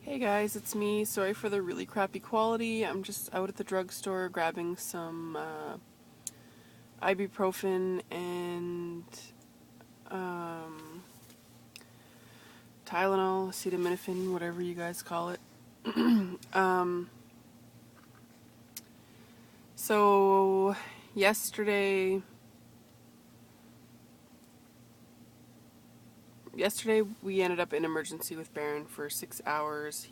Hey guys, it's me. Sorry for the really crappy quality. I'm just out at the drugstore grabbing some ibuprofen and um, Tylenol, acetaminophen, whatever you guys call it. um, so yesterday, yesterday we ended up in emergency with Baron for 6 hours.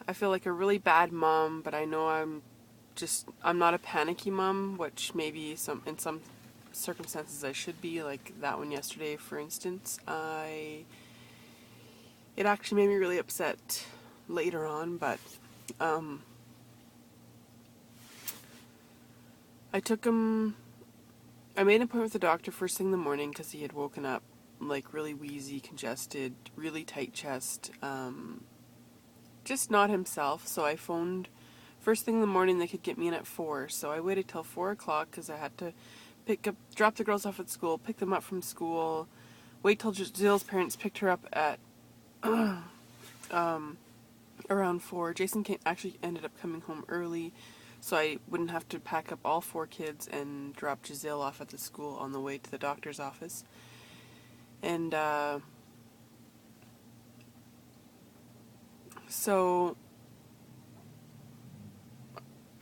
I feel like a really bad mom, but I know I'm not a panicky mom, which maybe in some circumstances I should be, like that one yesterday, for instance. It actually made me really upset later on, but um, I took him. I made an appointment with the doctor first thing in the morning because he had woken up like really wheezy, congested, really tight chest, just not himself. So I phoned first thing in the morning. They could get me in at 4, so I waited till 4 o'clock because I had to drop the girls off at school, pick them up from school, wait till Jill's parents picked her up at around 4. Jason actually ended up coming home early, so I wouldn't have to pack up all 4 kids and drop Giselle off at the school on the way to the doctor's office. And so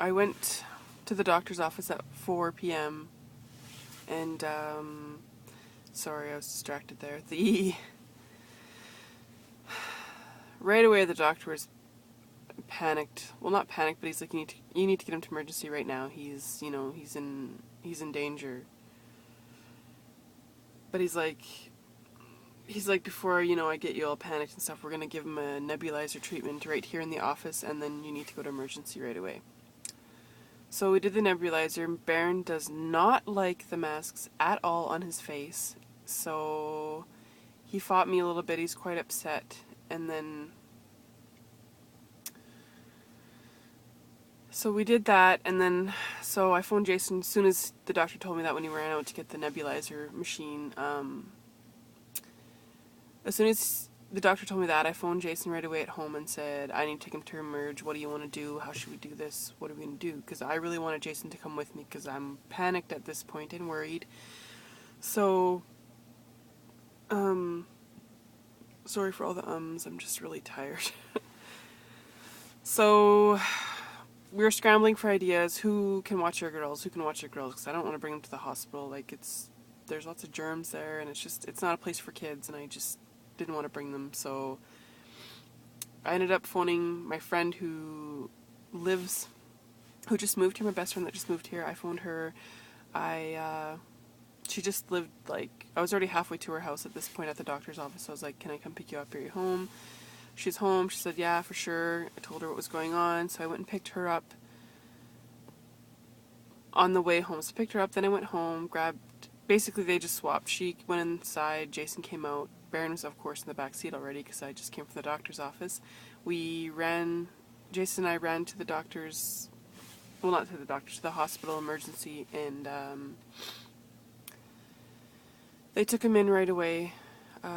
I went to the doctor's office at 4 p.m. and sorry, I was distracted there. Right away the doctor was panicked. Well, not panicked, but he's like, you need to get him to emergency right now. He's in danger. But he's like, before I get you all panicked and stuff, we're gonna give him a nebulizer treatment right here in the office, and then you need to go to emergency right away. So we did the nebulizer. Baron does not like the masks at all on his face, so he fought me a little bit. He's quite upset, and then so we did that, and then so I phoned Jason as soon as the doctor told me that when he ran out to get the nebulizer machine. As soon as the doctor told me that, I phoned Jason right away at home and said, I need to take him to Emerge. What do you want to do? How should we do this? What are we going to do? Because I really wanted Jason to come with me because I'm panicked at this point and worried. So, sorry for all the ums. I'm just really tired. So, we were scrambling for ideas. Who can watch your girls? Who can watch your girls? Because I don't want to bring them to the hospital. Like, there's lots of germs there, and it's not a place for kids, and I just didn't want to bring them. So I ended up phoning my friend who just moved here, my best friend that just moved here. I phoned her. She just lived, like, I was already halfway to her house at this point at the doctor's office. So I was like, can I come pick you up? Are you home? She's home. She said, yeah, for sure. I told her what was going on. So I went and picked her up on the way home. So I picked her up, then I went home, basically they just swapped. She went inside, Jason came out. Baron was, of course, in the back seat already because I just came from the doctor's office. Jason and I ran to the doctor's, well, not to the doctor, to the hospital emergency, and they took him in right away.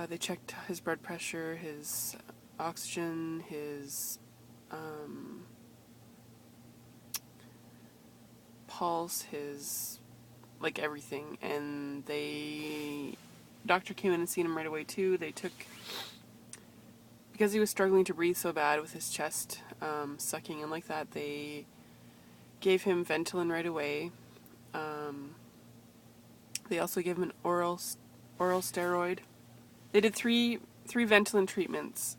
They checked his blood pressure, his oxygen, his pulse, his, like, everything, and doctor came in and seen him right away too. Because he was struggling to breathe so bad with his chest sucking in like that, they gave him Ventolin right away. They also gave him an oral steroid. They did three Ventolin treatments.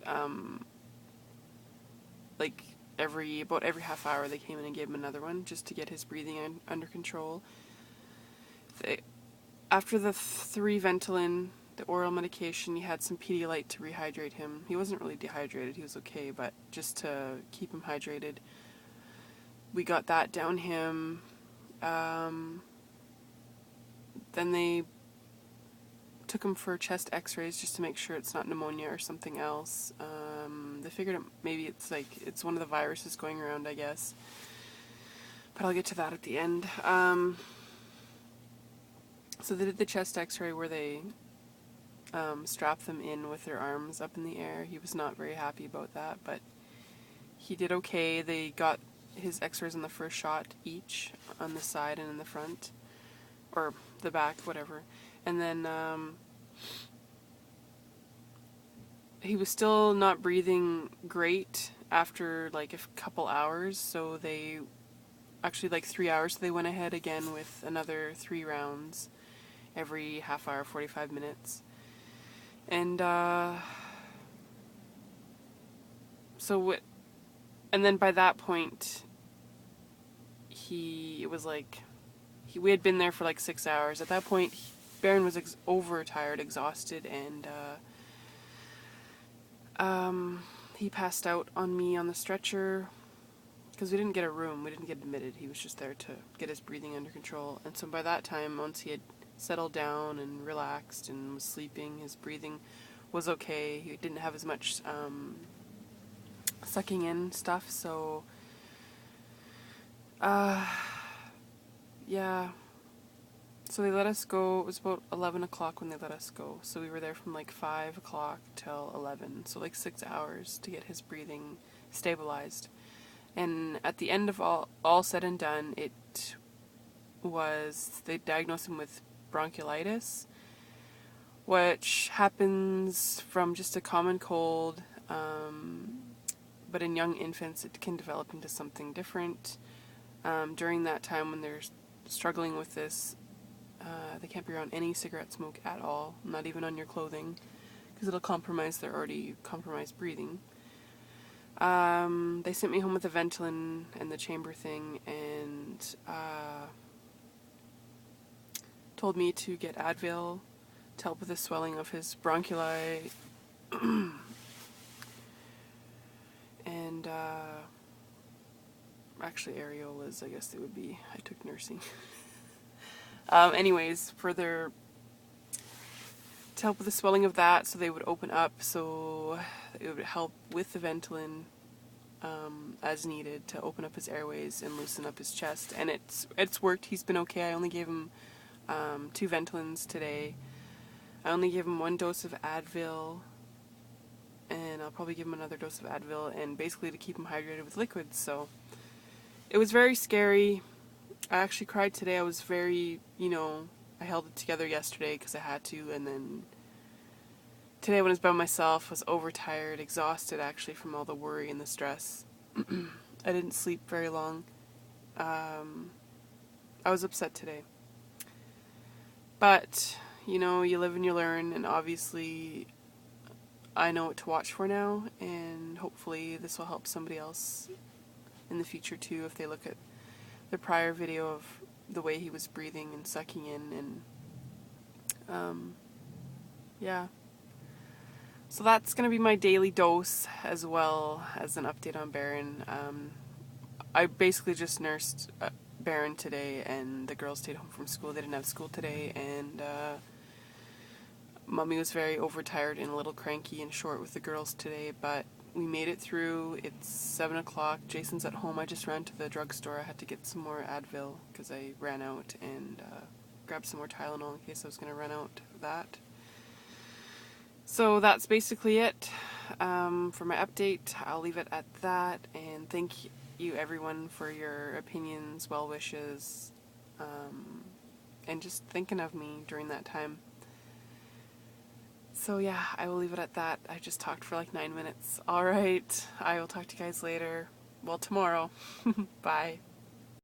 Like about every half hour, they came in and gave him another one just to get his breathing under control. After the 3 Ventolin, the oral medication, he had some Pedialyte to rehydrate him. He wasn't really dehydrated, he was okay, but just to keep him hydrated. We got that down him. Then they took him for chest x-rays just to make sure it's not pneumonia or something else. They figured maybe it's one of the viruses going around, I guess. But I'll get to that at the end. So they did the chest x-ray where they strap them in with their arms up in the air. He was not very happy about that, but he did okay. They got his x-rays on the first shot each, on the side and in the front, or the back, whatever. And then he was still not breathing great after like a couple hours, so they actually like 3 hours, so they went ahead again with another 3 rounds every half hour, 45 minutes. And and then by that point, we had been there for like 6 hours. At that point, Baron was overtired, exhausted, and he passed out on me on the stretcher because we didn't get a room. We didn't get admitted. He was just there to get his breathing under control. And so by that time, once he had settled down and relaxed and was sleeping, his breathing was okay. He didn't have as much sucking in stuff, so yeah. So they let us go. It was about 11 o'clock when they let us go. So we were there from like 5 o'clock till 11. So like 6 hours to get his breathing stabilized. And at the end of all said and done, they diagnosed him with bronchiolitis, which happens from just a common cold, but in young infants it can develop into something different. During that time when they're struggling with this, they can't be around any cigarette smoke at all, not even on your clothing, because it'll compromise their already compromised breathing. They sent me home with a Ventolin and the chamber thing, and told me to get Advil to help with the swelling of his bronchioli, and actually areolas, I guess they would be. I took nursing. Anyways, to help with the swelling of that, so they would open up, so it would help with the Ventolin as needed to open up his airways and loosen up his chest. And it's worked. He's been okay. I only gave him 2 Ventolins today. I only gave him 1 dose of Advil, and I'll probably give him another dose of Advil, and basically to keep him hydrated with liquids. So it was very scary. I actually cried today. I was very, I held it together yesterday because I had to, and then today when I was by myself, I was overtired, exhausted actually from all the worry and the stress. I didn't sleep very long. I was upset today. But, you live and you learn, and obviously I know what to watch for now, and hopefully this will help somebody else in the future too if they look at the prior video of the way he was breathing and sucking in, and yeah. So that's going to be my daily dose, as well as an update on Baron. I basically just nursed Baron today, and the girls stayed home from school. They didn't have school today, and Mommy was very overtired and a little cranky and short with the girls today, but we made it through. It's 7 o'clock. Jason's at home. I just ran to the drugstore. I had to get some more Advil because I ran out, and grabbed some more Tylenol in case I was going to run out of that. So that's basically it for my update. I'll leave it at that, and thank you everyone for your opinions, well wishes, and just thinking of me during that time. So yeah, I will leave it at that. I just talked for like 9 minutes. Alright, I will talk to you guys later. Well, tomorrow. Bye.